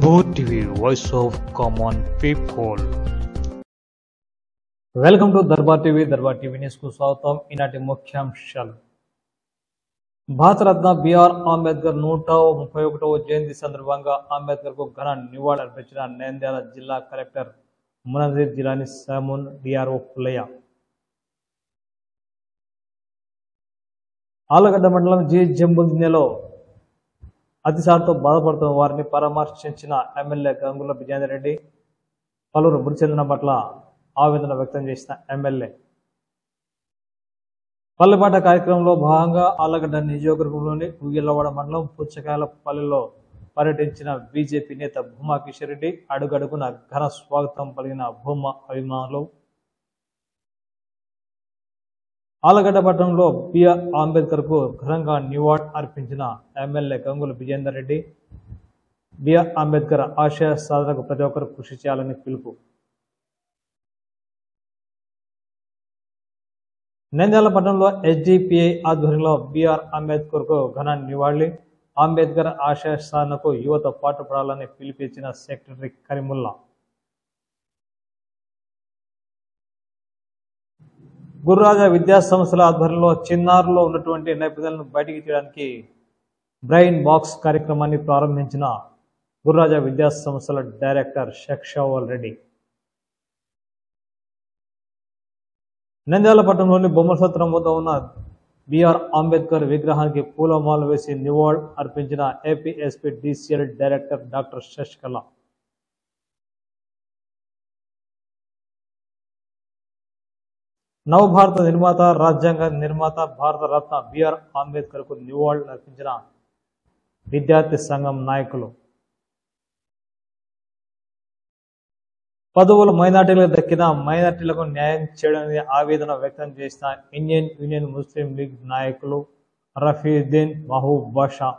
Darbur TV, Voice of Common People. Welcome to Darbar TV news కు స్వాగతం. ఈనాటి ముఖ్యాంశాలు. భారతరత్న బిఆర్ అంబేద్కర్ 131వ జయంతి సందర్భంగా అంబేద్కర్ కు ఘన నివాళులు అర్పించిన నంద్యాల జిల్లా కలెక్టర్ మునజీర్ జిలానీ సామున్ డిఆర్ఓ పుల్లయ్య. ఆలగడ్డ మండలం జి జంబుల్దిన్నెలో అతిసారంతో బాధపడుతున్న వారిని పరామర్శించిన ఎమ్మెల్యే గంగుల విజయేందర్ రెడ్డి. పలువురు మృతి చెందిన పట్ల ఆవేదన వ్యక్తం చేసిన ఎమ్మెల్యే పల్లెపాట కార్యక్రమంలో భాగంగా ఆలగడ్డ నియోజకవర్గంలోని ఉయ్యలవాడ మండలం పుచ్చకాయలపల్లిలో పర్యటించిన బీజేపీ నేత భూమా కిషోర్ రెడ్డి. అడుగడుగున ఘన స్వాగతం పలికిన భూమా అభిమానులు. ఆలగడ్డ పట్టణంలో బిఆర్ అంబేద్కర్ కు ఘనంగా నివాళులు అర్పించిన ఎమ్మెల్యే గంగుల విజయేందర్ రెడ్డి. బిఆర్ అంబేద్కర్ ఆశయ సాధనకు ప్రతి ఒక్కరు కృషి చేయాలని పిలుపు. నంద్యాల పట్టణంలో ఎస్డిపిఐ ఆధ్వర్యంలో బిఆర్ అంబేద్కర్ కు ఘన నివాళి. అంబేద్కర్ ఆశయ సాధనకు యువత పాటుపడాలని పిలిపించిన సెక్రటరీ కరీముల్లా. గురురాజా విద్యా సంస్థల ఆధ్వర్యంలో చిన్నారులో ఉన్నటువంటి నైపుణ్యాలను బయటికి తీయడానికి బ్రెయిన్ బాక్స్ కార్యక్రమాన్ని ప్రారంభించిన గురురాజా విద్యా సంస్థల డైరెక్టర్ షక్షావల్ రెడ్డి. నంద్యాల పట్టణంలోని బొమ్మల సత్రం వద్ద ఉన్న బిఆర్ అంబేద్కర్ విగ్రహానికి పూలమాల వేసి నివాళులు అర్పించిన APSP DCL director doctor Sasikala. నవభారత నిర్మాత, రాజ్యాంగ నిర్మాత, భారత రత్న బిఆర్ అంబేద్కర్ కు నివాళులు అర్పించిన విద్యార్థి సంఘం నాయకులు. పదవులు మైనార్టీలకు దక్కిన మైనార్టీలకు న్యాయం చేయడానికి ఆవేదన వ్యక్తం చేసిన ఇండియన్ యూనియన్ ముస్లిం లీగ్ నాయకులు రఫీద్దీన్ మహబూబ్ బాషా.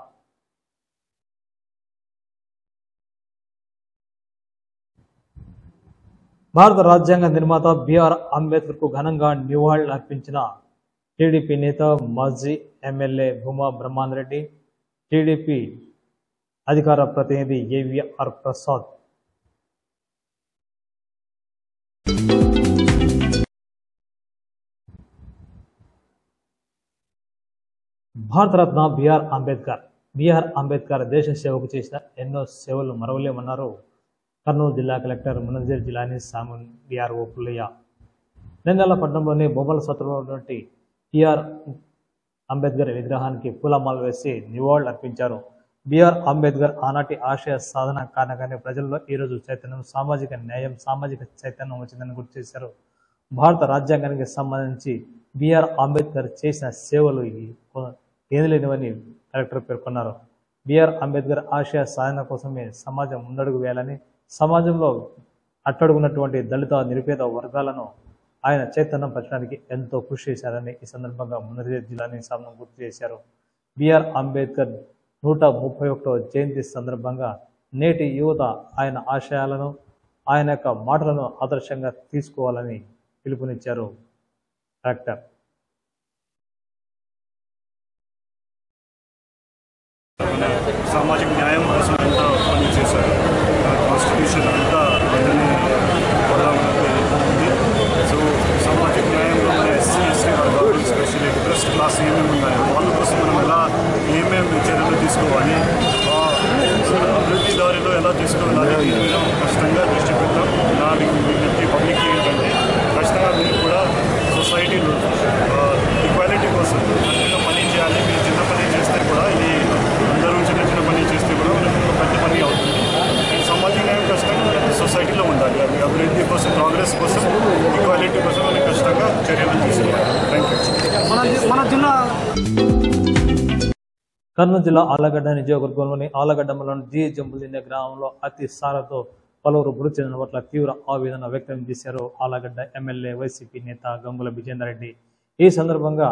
భారత రాజ్యాంగ నిర్మాత బిఆర్ అంబేద్కర్ కు ఘనంగా నివాళులు అర్పించిన టీడీపీ నేత మాజీ ఎమ్మెల్యే భూమా బ్రహ్మాందరెడ్డి, టీడీపీ అధికార ప్రతినిధి ఏవిఆర్ ప్రసాద్. భారతరత్న బిఆర్ అంబేద్కర్ దేశ సేవకు చేసిన ఎన్నో సేవలు మరవలేమన్నారు కర్నూలు జిల్లా కలెక్టర్ మునజీర్ జిలానీ సామున్ డిఆర్ఓ పుల్లయ్య. నంద్యాల పట్టణంలోని బొమ్మల సత్రంలో ఉన్నటువంటి బిఆర్ అంబేద్కర్ విగ్రహానికి పూలమాల వేసి నివాళులు అర్పించారు. బిఆర్ అంబేద్కర్ ఆనాటి ఆశయ సాధన కారణంగానే ప్రజల్లో ఈరోజు చైతన్యం, సామాజిక న్యాయం, సామాజిక చైతన్యం వచ్చిందని గుర్తు చేశారు. భారత రాజ్యాంగానికి సంబంధించి బిఆర్ అంబేద్కర్ చేసిన సేవలు ఏదలేనివని కలెక్టర్ పేర్కొన్నారు. బిఆర్ అంబేద్కర్ ఆశయ సాధన కోసమే సమాజం ముందడుగు వేయాలని, సమాజంలో అట్టడుగున్నటువంటి దళిత, నిరుపేద వర్గాలను ఆయన చైతన్యం పరచడానికి ఎంతో కృషి చేశారని ఈ సందర్భంగా మునజీర్ జిలానీ సామున్ గుర్తు చేశారు. బిఆర్ అంబేద్కర్ 131వ జయంతి సందర్భంగా నేటి యువత ఆయన ఆశయాలను, ఆయన యొక్క మాటలను ఆదర్శంగా తీసుకోవాలని పిలుపునిచ్చారు కలెక్టర్. సామాజిక న్యాయం కోసం ఎంతో పనిచేశారు. కాన్స్టిట్యూషన్ అంతా అందరినీ ఉంది. సో సామాజిక న్యాయంలో మన ఎస్సీ వర్గాలు, ఎస్పెషల్లీ ఇంట్రెస్ట్ క్లాస్ ఏమేమి ఉన్నాయో వాళ్ళ కోసం మనం ఎలా ఏమేమి చర్యలు తీసుకోవాలి, అభివృద్ధి దారిలో ఎలా తీసుకువెళ్ళాలి, దీని మీద కష్టంగా దృష్టి పెట్టాం. నా విజ్ఞప్తి పబ్లిక్ ఏంటంటే ఖచ్చితంగా మీరు కూడా సొసైటీలో ఈక్వాలిటీ కోసం మంచిగా పని చేయాలి. మీరు చిన్న పని చేస్తే కూడా ఇది అందరూ చిన్న చిన్న పని చేస్తే కూడా మనకు పెద్ద పని అవుతుంది. అండ్ సామాజిక న్యాయం కష్టంగా సొసైటీలో ఉండాలి. అది అభివృద్ధి కోసం, ప్రోగ్రెస్ కోసం, ఈక్వాలిటీ కోసం మనం కష్టంగా చర్యలు తీసుకోవాలి. Thank you. మన జిల్లా కర్నూలు జిల్లా ఆలగడ్డ నియోజకవర్గంలోని ఆలగడ్డ మండలం జి జంబుల్దిన్నె గ్రామంలో అతి సారతో పలువురు మృతి చెందిన పట్ల తీవ్ర ఆవేదన వ్యక్తం చేశారు ఆలగడ్డ ఎమ్మెల్యే వైసీపీ నేత గంగుల విజయేందర్ రెడ్డి. ఈ సందర్భంగా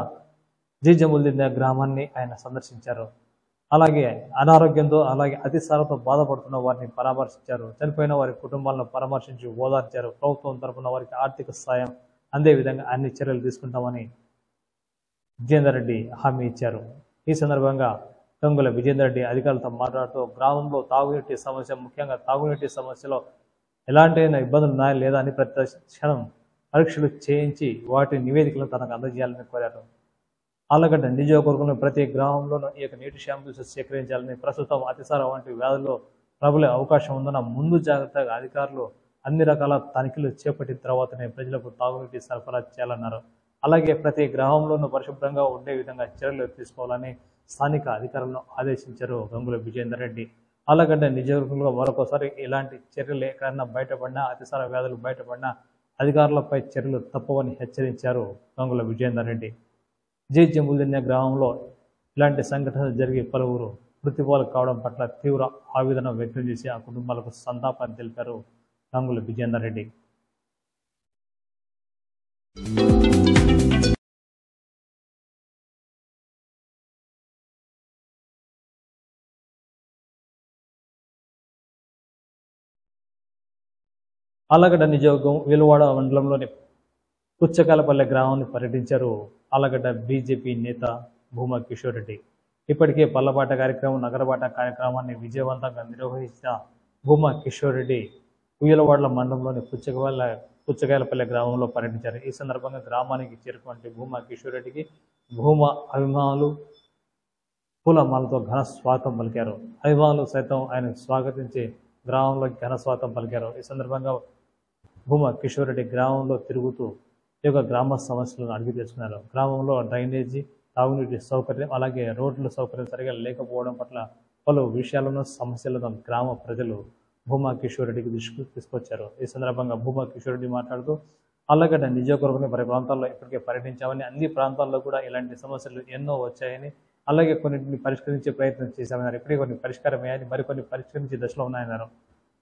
జి జంబుల్దిన్నె గ్రామాన్ని ఆయన సందర్శించారు. అలాగే అనారోగ్యంతో, అలాగే అతిసారతో బాధపడుతున్న వారిని పరామర్శించారు. చనిపోయిన వారి కుటుంబాలను పరామర్శించి ఓదార్చారు. ప్రభుత్వం తరఫున వారికి ఆర్థిక సాయం అందే విధంగా అన్ని చర్యలు తీసుకుంటామని విజయేందర్ రెడ్డి హామీ ఇచ్చారు. ఈ సందర్భంగా గంగుల విజేందర్ రెడ్డి అధికారులతో మాట్లాడుతూ గ్రామంలో తాగునీటి సమస్య, ముఖ్యంగా తాగునీటి సమస్యలో ఎలాంటి ఇబ్బందులు ఉన్నాయా లేదా అని ప్రతి క్షణం పరీక్షలు చేయించి వాటి నివేదికలను తనకు అందజేయాలని కోరారు. ఆళ్లగడ్డ నియోజకవర్గంలో ప్రతి గ్రామంలోనూ ఈ నీటి శాంపిల్స్ సేకరించాలని, ప్రస్తుతం అతిసార వంటి వ్యాధుల్లో ప్రబలే అవకాశం ఉందన్న ముందు జాగ్రత్తగా అధికారులు అన్ని రకాల తనిఖీలు చేపట్టిన తర్వాతనే ప్రజలకు తాగునీటి సరఫరా చేయాలన్నారు. అలాగే ప్రతి గ్రామంలోనూ పరిశుభ్రంగా ఉండే విధంగా చర్యలు తీసుకోవాలని స్థానిక అధికారులను ఆదేశించారు గంగుల విజేందర్ రెడ్డి. ఆళ్లగడ్డ నియోజకవర్గంలో మరొకసారి ఇలాంటి చర్యలు ఎక్కడన్నా బయటపడినా, అతిసార వ్యాధులు బయటపడినా అధికారులపై చర్యలు తప్పవని హెచ్చరించారు గంగుల విజేందర్ రెడ్డి. జంబుల్దిన్నె గ్రామంలో ఇలాంటి సంఘటనలు జరిగి పలువురు మృత్యుపాలు కావడం పట్ల తీవ్ర ఆవేదన వ్యక్తం చేసి ఆ కుటుంబాలకు సంతాపాన్ని తెలిపారు గంగుల విజేందర్ రెడ్డి. ఆళ్లగడ్డ నియోజకవర్గం వేలువాడ మండలంలోని పుచ్చకాలపల్లె గ్రామాన్ని పర్యటించారు ఆళ్లగడ్డ బీజేపీ నేత భూమా కిషోర్ రెడ్డి. ఇప్పటికే పల్లబాట కార్యక్రమం, నగరబాట కార్యక్రమాన్ని విజయవంతంగా నిర్వహించిన భూమా కిషోర్ రెడ్డి వేలువాడల మండలంలోని పుచ్చకాయలపల్లె గ్రామంలో పర్యటించారు. ఈ సందర్భంగా గ్రామానికి చేరుకున్న భూమా కిషోర్ రెడ్డికి భూమా అభిమానులు పూలమాలతో ఘన స్వాగతం పలికారు. అభిమానులు సైతం ఆయన స్వాగతించి గ్రామంలో ఘన స్వాగతం పలికారు. ఈ సందర్భంగా భూమా కిషోర్ రెడ్డి గ్రామంలో తిరుగుతూ ఈ యొక్క గ్రామ సమస్యలను అడిగి తెలుసుకున్నారు. గ్రామంలో డ్రైనేజీ, తాగునీటి సౌకర్యం, అలాగే రోడ్ల సౌకర్యం సరిగా లేకపోవడం పట్ల పలు విషయాలను, సమస్యలను గ్రామ ప్రజలు భూమా కిషోర్ రెడ్డికి దృష్టికి తీసుకొచ్చారు. ఈ సందర్భంగా భూమా కిషోర్ రెడ్డి మాట్లాడుతూ ఆళ్లగడ్డ నియోజకవర్గంలో పలు ప్రాంతాల్లో ఇప్పటికే పర్యటించామని, అన్ని ప్రాంతాల్లో కూడా ఇలాంటి సమస్యలు ఎన్నో వచ్చాయని, అలాగే కొన్నింటిని పరిష్కరించే ప్రయత్నం చేశామన్నారు. ఇప్పటికే కొన్ని పరిష్కారమయ్యాయని, మరికొన్ని పరిష్కరించే దశలో ఉన్నాయన్నారు.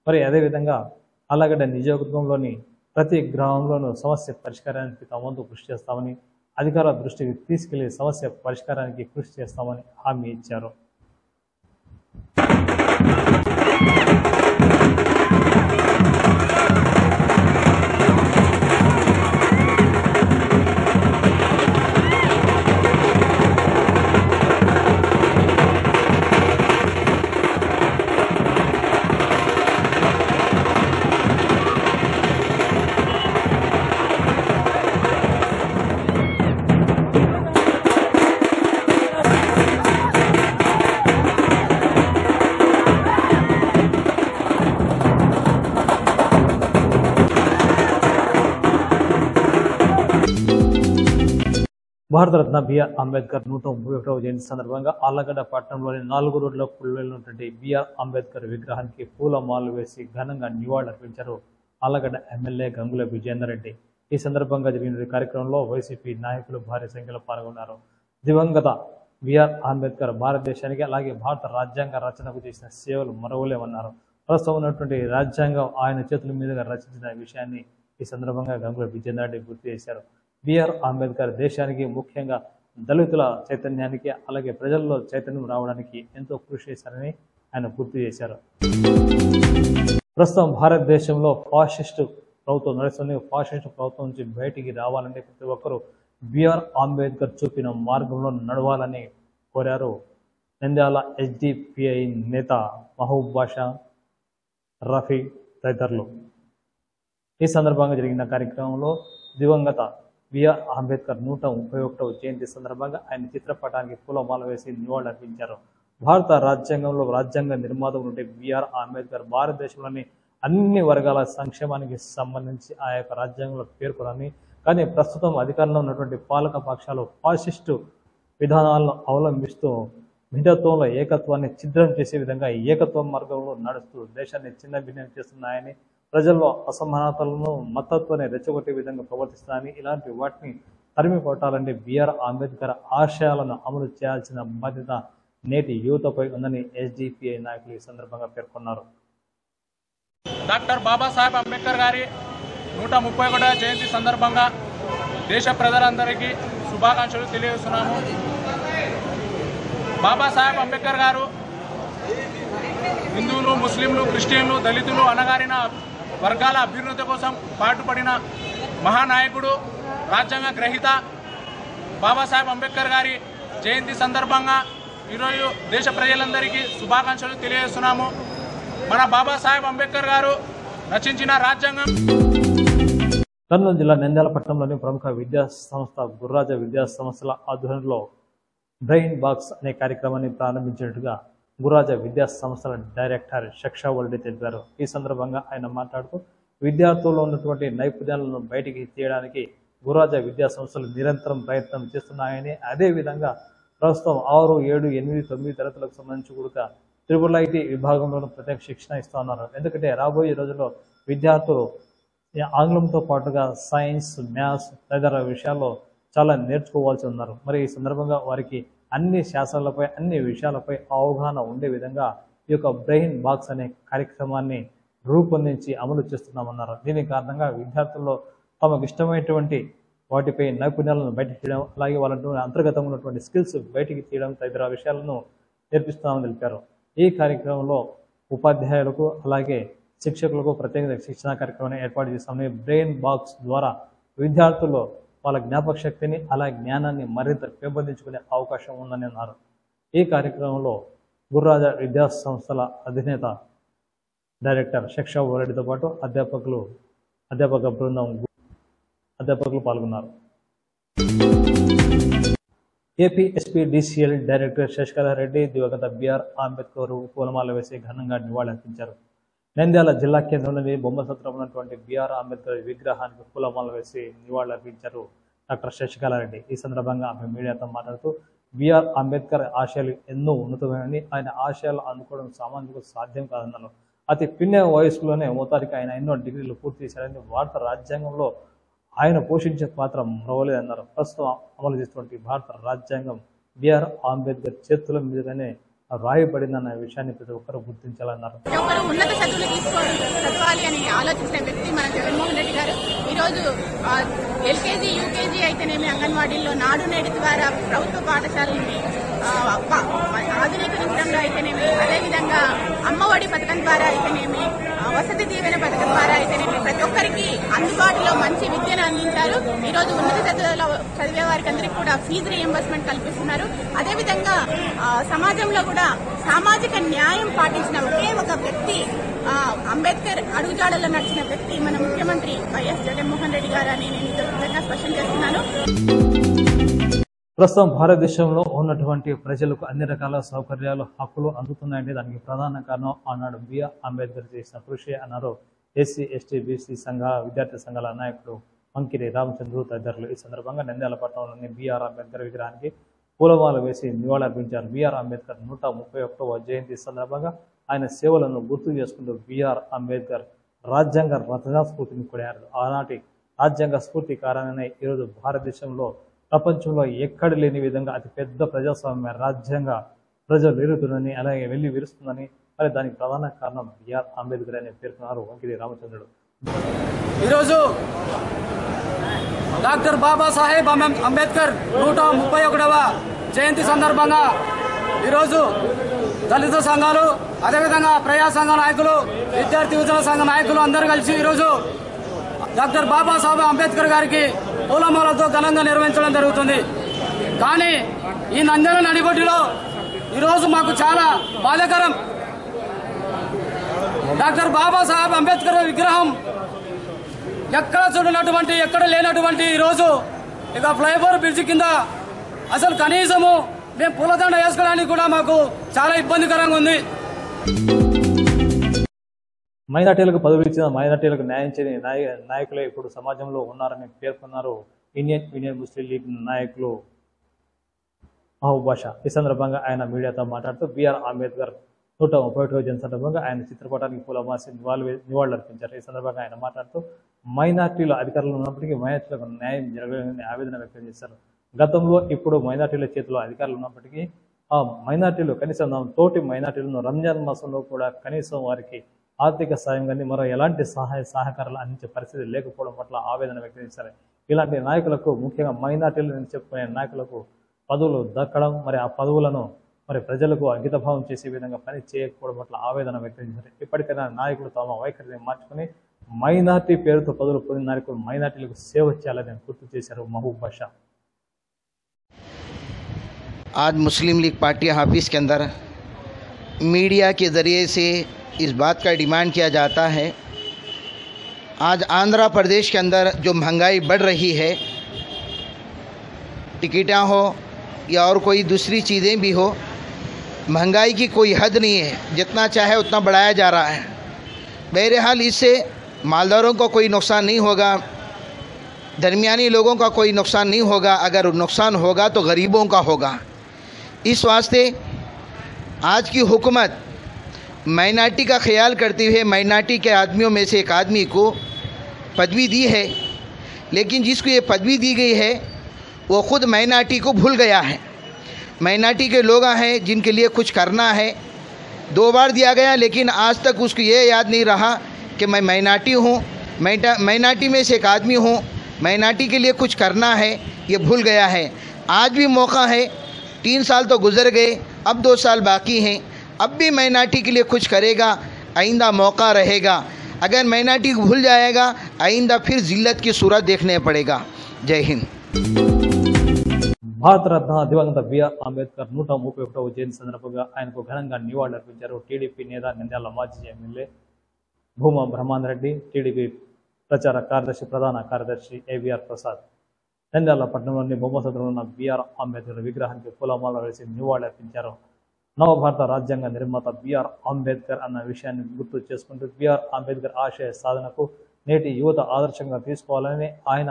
మరి అదేవిధంగా ఆళ్లగడ్డ నియోజకవర్గంలోని ప్రతి గ్రామంలోనూ సమస్య పరిష్కారానికి తమ వంతు కృషి చేస్తామని, అధికారుల దృష్టికి తీసుకెళ్లి సమస్య పరిష్కారానికి కృషి చేస్తామని హామీ ఇచ్చారు. భారతరత్న బిఆర్ అంబేద్కర్ 131వ జయంతి సందర్భంగా ఆళ్లగడ్డ పట్టణంలోని 4 రోడ్ల పుల్లెలున్నటువంటి బిఆర్ అంబేద్కర్ విగ్రహానికి పూలమాలలు వేసి ఘనంగా నివాళులర్పించారు ఆళ్లగడ్డ ఎమ్మెల్యే గంగుల విజేందర్ రెడ్డి. ఈ సందర్భంగా జరిగిన కార్యక్రమంలో వైసీపీ నాయకులు భారీ సంఖ్యలో పాల్గొన్నారు. దివంగత బిఆర్ అంబేద్కర్ భారతదేశానికి, అలాగే భారత రాజ్యాంగ రచనకు చేసిన సేవలు మరవలేమన్నారు. ప్రస్తుతం ఉన్నటువంటి రాజ్యాంగం ఆయన చేతుల మీదుగా రచించిన విషయాన్ని ఈ సందర్భంగా గంగుల విజేందర్ రెడ్డి గుర్తు చేశారు. బిఆర్ అంబేద్కర్ దేశానికి, ముఖ్యంగా దళితుల చైతన్యానికి, అలాగే ప్రజల్లో చైతన్యం రావడానికి ఎంతో కృషి చేశారని ఆయన గుర్తు చేశారు. ప్రస్తుతం భారతదేశంలో ఫాసిస్టు ప్రభుత్వం నడుస్తుంది. ఫాసిస్టు ప్రభుత్వం నుంచి బయటికి రావాలంటే ప్రతి ఒక్కరూ బిఆర్ అంబేద్కర్ చూపిన మార్గంలో నడవాలని కోరారు నంద్యాల HDPI నేత మహబూబ్ బాషా, రఫీ తదితరులు. ఈ సందర్భంగా జరిగిన కార్యక్రమంలో దివంగత బిఆర్ అంబేద్కర్ 131వ జయంతి సందర్భంగా ఆయన చిత్రపటానికి పూలమాల వేసి నివాళులర్పించారు. భారత రాజ్యాంగంలో రాజ్యాంగ నిర్మాత నుండి బిఆర్ అంబేద్కర్ భారతదేశంలోని అన్ని వర్గాల సంక్షేమానికి సంబంధించి ఆ యొక్క రాజ్యాంగంలో పేర్కొనని, కానీ ప్రస్తుతం అధికారంలో ఉన్నటువంటి పాలక పక్షాలు ఫాసిస్టు విధానాలను అవలంబిస్తూ భిన్నత్వంలో ఏకత్వాన్ని ఛిద్రం చేసే విధంగా ఏకత్వ మార్గంలో నడుస్తూ దేశాన్ని చిన్నభిన్నం చేస్తున్నాయని, ప్రజల్లో అసమానతలను, మతత్వాన్ని రెచ్చగొట్టే విధంగా ప్రవర్తిస్తున్నాయని, ఇలాంటి వాటిని తరిమి కొట్టాలంటే బిఆర్ అంబేద్కర్ ఆశయాలను అమలు చేయాల్సిన బాధ్యత నేటి యువతపై ఉందని HDPI నాయకులు ఈ సందర్భంగా పేర్కొన్నారు. డాక్టర్ బాబాసాహెబ్ అంబేద్కర్ గారి 131వ జయంతి సందర్భంగా దేశ ప్రజలందరికీ శుభాకాంక్షలు తెలియజేస్తున్నాము. బాబాసాహెబ్ అంబేద్కర్ గారు హిందువులు, ముస్లింలు, క్రిస్టియన్లు, దళితులు, అణగారిన వర్గాల అభ్యున్నతి కోసం పాటుపడిన మహానాయకుడు, రాజ్యాంగ గ్రహీత. బాబాసాహెబ్ అంబేద్కర్ గారి జయంతి సందర్భంగా ఈరోజు దేశ ప్రజలందరికీ శుభాకాంక్షలు తెలియజేస్తున్నాము. మన బాబాసాహెబ్ అంబేద్కర్ గారు రచించిన రాజ్యాంగం. కర్నూలు జిల్లా నంద్యాల పట్టణంలోని ప్రముఖ విద్యా సంస్థ గుర్రాజ విద్యా సంస్థల ఆధ్వర్యంలో బ్రెయిన్ బాక్స్ అనే కార్యక్రమాన్ని ప్రారంభించినట్టుగా గుర్రాజ విద్యా సంస్థల డైరెక్టర్ శిక్షావల్లి తెలిపారు. ఈ సందర్భంగా ఆయన మాట్లాడుతూ విద్యార్థుల్లో ఉన్నటువంటి నైపుణ్యాలను బయటికి తీయడానికి గుర్రాజ విద్యా సంస్థలు నిరంతరం ప్రయత్నం చేస్తున్నాయని, అదేవిధంగా ప్రస్తుతం 6, 7, 8, 9 తరగతులకు సంబంధించి కూడా IIIT విభాగంలోనూ ప్రత్యేక శిక్షణ ఇస్తూ ఉన్నారు. ఎందుకంటే రాబోయే రోజుల్లో విద్యార్థులు ఆంగ్లంతో పాటుగా సైన్స్, మ్యాథ్స్ తదితర విషయాల్లో చాలా నేర్చుకోవాల్సి ఉన్నారు. మరి ఈ సందర్భంగా వారికి అన్ని శాస్త్రాలపై, అన్ని విషయాలపై అవగాహన ఉండే విధంగా ఈ యొక్క బ్రెయిన్ బాక్స్ అనే కార్యక్రమాన్ని రూపొందించి అమలు చేస్తున్నామన్నారు. దీని కారణంగా విద్యార్థుల్లో తమకు ఇష్టమైనటువంటి వాటిపై నైపుణ్యాలను బయటకు తీయడం, అలాగే వాళ్ళ అంతర్గతంగా ఉన్నటువంటి స్కిల్స్ బయటికి తీయడం తదితర విషయాలను నేర్పిస్తామని తెలిపారు. ఈ కార్యక్రమంలో ఉపాధ్యాయులకు అలాగే శిక్షకులకు ప్రత్యేక శిక్షణ కార్యక్రమాన్ని ఏర్పాటు చేస్తామని, బ్రెయిన్ బాక్స్ ద్వారా విద్యార్థుల్లో వాళ్ళ జ్ఞాపక శక్తిని అలాగే జ్ఞానాన్ని మరింత పెంపొందించుకునే అవకాశం ఉందని అన్నారు. ఈ కార్యక్రమంలో గుర్రాజ విద్యా సంస్థల అధినేత డైరెక్టర్ శిక్షావల్లితో పాటు అధ్యాపక బృందం అధ్యాపకులు పాల్గొన్నారు. ఏపీ SPDCL డైరెక్టర్ శశికళారెడ్డి దివంగత బిఆర్ అంబేద్కర్ పూలమాల వేసి ఘనంగా నివాళులర్పించారు. నంద్యాల జిల్లా కేంద్రంలోని బొమ్మసత్రం ఉన్నటువంటి బిఆర్ అంబేద్కర్ విగ్రహానికి పూలమాల వేసి నివాళులర్పించారు డాక్టర్ శశికళారెడ్డి. ఈ సందర్భంగా ఆమె మీడియాతో మాట్లాడుతూ బిఆర్ అంబేద్కర్ ఆశయాలు ఎన్నో ఉన్నతమైనవి, ఆయన ఆశయాలు అందుకోవడం సామాన్యులకు సాధ్యం కాదన్నారు. అతి పిన్న వయసులోనే మొత్తానికి ఆయన ఎన్నో డిగ్రీలు పూర్తి చేశారని, భారత రాజ్యాంగంలో ఆయన పోషించే పాత్ర మరవలేదన్నారు. ప్రస్తుతం అమలు చేస్తున్నటువంటి భారత రాజ్యాంగం బిఆర్ అంబేద్కర్ చేతుల మీదుగానే రాయబడిందన్న విషయాన్ని ప్రతి ఒక్కరూ గుర్తించాలన్నారు. ఉన్నత చదువులు చదవాలి అని ఆలోచించిన వ్యక్తి మన జగన్మోహన్ రెడ్డి గారు. ఈరోజు LKG, UKG అయితేనేమి, అంగన్వాడీల్లో నాడు నేడు ద్వారా ప్రభుత్వ పాఠశాలని ఆధునీకరించడంలో అయితేనేమి, అదేవిధంగా అమ్మఒడి పథకం ద్వారా అయితేనేమి, వసతి దీవెన పథకం ద్వారా అయితేనేమి ప్రతి ఒక్కరికి అందుబాటులో మంచి విద్యను అందించారు. ఈరోజు ఉన్నత చదువులో చదివే వారికి అందరికీ కూడా ఫీజు రీఎంబర్స్మెంట్ కల్పిస్తున్నారు. అదేవిధంగా సమాజంలో కూడా సామాజిక న్యాయం పాటించిన ఒకే ఒక వ్యక్తి, అంబేద్కర్ అడుగుజాడల్లో నడిచిన వ్యక్తి మన ముఖ్యమంత్రి వైఎస్ జగన్మోహన్ రెడ్డి గారు అని నేను విధంగా స్పష్టం చేస్తున్నాను. ప్రస్తుతం భారతదేశంలో ఉన్నటువంటి ప్రజలకు అన్ని రకాల సౌకర్యాలు, హక్కులు అందుతున్నాయంటే దానికి ప్రధాన కారణం ఆనాడు బిఆర్ అంబేద్కర్ చేసిన కృషి అన్నారు SC, ST, BC సంఘాల విద్యార్థి సంఘాల నాయకుడు మంకిరి రామచంద్రు తదితరులు. ఈ సందర్భంగా నంద్యాల పట్టణంలోని బిఆర్ అంబేద్కర్ విగ్రహానికి పూలమాల వేసి నివాళులర్పించారు. బిఆర్ అంబేద్కర్ 131వ జయంతి సందర్భంగా ఆయన సేవలను గుర్తు చేసుకుంటూ బిఆర్ అంబేద్కర్ రాజ్యాంగ రచనా స్ఫూర్తిని కొనియాడారు. ఆనాటి రాజ్యాంగ స్ఫూర్తి కారణంగానే ఈరోజు భారతదేశంలో ప్రపంచంలో ఎక్కడ లేని విధంగా అతిపెద్ద ప్రజాస్వామ్య రాజ్యాంగ ప్రజలు ఎరుగుతుందని, అలాగే వెళ్ళి విరుస్తుందని, మరి దానికి ప్రధాన కారణం బిఆర్ అంబేద్కర్ అని పేర్కొన్నారు వంకిరి రామచంద్రుడు. ఈరోజు డాక్టర్ బాబాసాహెబ్ అంబేద్కర్ 131వ జయంతి సందర్భంగా ఈరోజు దళిత సంఘాలు, అదేవిధంగా ప్రజా సంఘ నాయకులు, విద్యార్థి యువజన సంఘ నాయకులు అందరూ కలిసి ఈరోజు డాక్టర్ బాబాసాహెబ్ అంబేద్కర్ గారికి పూలమాలతో ఘనంగా నిర్వహించడం జరుగుతుంది. కానీ ఈ నంద్యాల నడిబొడ్డులో ఈరోజు మాకు చాలా బాధాకరం. డాక్టర్ బాబాసాహెబ్ అంబేద్కర్ విగ్రహం ఎక్కడ చూడనటువంటి, ఎక్కడ లేనటువంటి ఈరోజు ఇక ఫ్లైఓవర్ బ్రిడ్జ్ కింద అసలు కనీసము మేము పూలదండ వేసుకోవడానికి కూడా మాకు చాలా ఇబ్బందికరంగా ఉంది. మైనార్టీలకు పదవులు ఇచ్చిన మైనార్టీలకు న్యాయం చేయని నాయకులే ఇప్పుడు సమాజంలో ఉన్నారని పేర్కొన్నారు ఇండియన్ ముస్లిం లీగ్ నాయకులు మహబూబ్ బాషా. ఈ సందర్భంగా ఆయన మీడియాతో మాట్లాడుతూ బిఆర్ అంబేద్కర్ 131వ జయంతి సందర్భంగా ఆయన చిత్రపటానికి పూలమాసి నివాళులర్పించారు. ఈ సందర్భంగా ఆయన మాట్లాడుతూ మైనార్టీలు అధికారులు ఉన్నప్పటికీ మైనార్టీలకు న్యాయం జరగలేదని ఆవేదన వ్యక్తం చేశారు. గతంలో ఇప్పుడు మైనార్టీల చేతిలో అధికారులు ఉన్నప్పటికీ ఆ మైనార్టీలు కనీసం తోటి మైనార్టీలను రంజాన్ మాసంలో కూడా కనీసం వారికి ఆర్థిక సాయం కానీ మరో ఎలాంటి సహకారాలు అందించే పరిస్థితి లేకపోవడం పట్ల ఆవేదన వ్యక్తం చేశారు. ఇలాంటి నాయకులకు, ముఖ్యంగా మైనార్టీలు చెప్పుకునే నాయకులకు పదవులు దక్కడం, మరి ఆ పదవులను మరి ప్రజలకు అంకితభావం చేసే విధంగా పని చేయకపోవడం పట్ల ఆవేదన వ్యక్తం చేశారు. ఇప్పటికైనా నాయకులు తమ వైఖరిని మార్చుకుని మైనార్టీ పేరుతో పదవులు పొందిన నాయకులు మైనార్టీలకు సేవ చేయాలని గుర్తు చేశారు మహబూబ్ బాషా. आज मुस्लिम लीग पार्टी ऑफिस के अंदर मीडिया के ज़रिए से इस बात का डिमांड किया जाता है, आज आंध्र प्रदेश के अंदर जो महंगाई बढ़ रही है, टिकटें हो या और कोई दूसरी चीज़ें भी हो, महंगाई की कोई हद नहीं है, जितना चाहे उतना बढ़ाया जा रहा है। बहरहाल इससे मालदारों को कोई नुकसान नहीं होगा, दरमियानी लोगों का कोई नुकसान नहीं होगा, अगर नुकसान होगा तो गरीबों का होगा। इस वास्ते आज की हुकूमत माइनॉरिटी का ख्याल करते हुए माइनॉरिटी के आदमियों में से एक आदमी को पदवी दी है, लेकिन जिसको ये पदवी दी गई है वो ख़ुद माइनॉरिटी को भूल गया है। माइनॉरिटी के लोग हैं जिनके लिए कुछ करना है, 2 बार दिया गया, लेकिन आज तक उसको ये याद नहीं रहा कि मैं माइनॉरिटी हूँ, माइनॉरिटी में से एक आदमी हूँ, माइनॉरिटी के लिए कुछ करना है, ये भूल गया है। आज भी मौका है, 3 साल तो गुजर गए, अब 2 साल बाकी हैं, अब भी माइनॉरिटी के लिए कुछ करेगा, आइंदा मौका रहेगा। अगर माइनॉरिटी को भूल जाएगा, आइंदा फिर जिल्लत की सूरत देखने पड़ेगा। जय हिंद। భారతరత్న దివంగత బిఆర్ అంబేద్కర్ 131వ జయంతి సందర్భంగా ఆయనకు ఘనంగా నివాళులర్పించారు టీడీపీ నేత నంద్యాల మాజీ ఎమ్మెల్యే భూమా బ్రహ్మాందరెడ్డి, టీడీపీ ప్రచార కార్యదర్శి ప్రధాన కార్యదర్శి ఏవిఆర్ ప్రసాద్ నంద్యాల పట్టణంలోని బొమ్మసత్రంలో ఉన్న బిఆర్ అంబేద్కర్ విగ్రహానికి పూలమాల వేసి నివాళులర్పించారు. నవభారత రాజ్యాంగ నిర్మాత బిఆర్ అంబేద్కర్ అన్న విషయాన్ని గుర్తు చేసుకుంటూ బిఆర్ అంబేద్కర్ ఆశయ సాధనకు నేటి యువత ఆదర్శంగా తీసుకోవాలని, ఆయన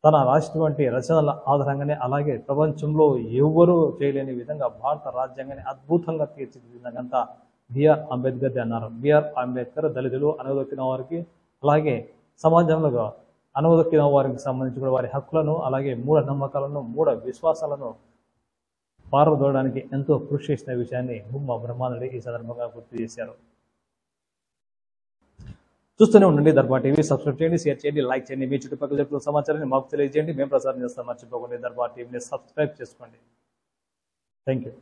తన రాసినటువంటి రచనల ఆధారంగానే అలాగే ప్రపంచంలో ఎవ్వరూ చేయలేని విధంగా భారత రాజ్యాంగాన్ని అద్భుతంగా తీర్చిదిద్దినంతా బిఆర్ అంబేద్కర్ అన్నారు. బిఆర్ అంబేద్కర్ దళితులు, అణగదొక్కిన వారికి అలాగే సమాజంలో అణగదొక్కిన వారికి సంబంధించి కూడా వారి హక్కులను అలాగే మూఢ నమ్మకాలను, మూఢ విశ్వాసాలను పారదోడడానికి ఎంతో కృషి చేసిన విషయాన్ని భూమా బ్రహ్మాందరెడ్డి ఈ సందర్భంగా గుర్తు చేశారు. చూస్తూనే ఉండండి దర్బార్ టీవీ. సబ్స్క్రైబ్ చేయండి, షేర్ చేయండి, లైక్ చేయండి. మీ చుట్టుపక్కల జరుగుతున్న సమాచారాన్ని మాకు తెలియజేయండి. మేము ప్రసారం చేస్తాం. మర్చిపోకండి, దర్బార్ టీవీని సబ్స్క్రైబ్ చేసుకోండి. Thank you.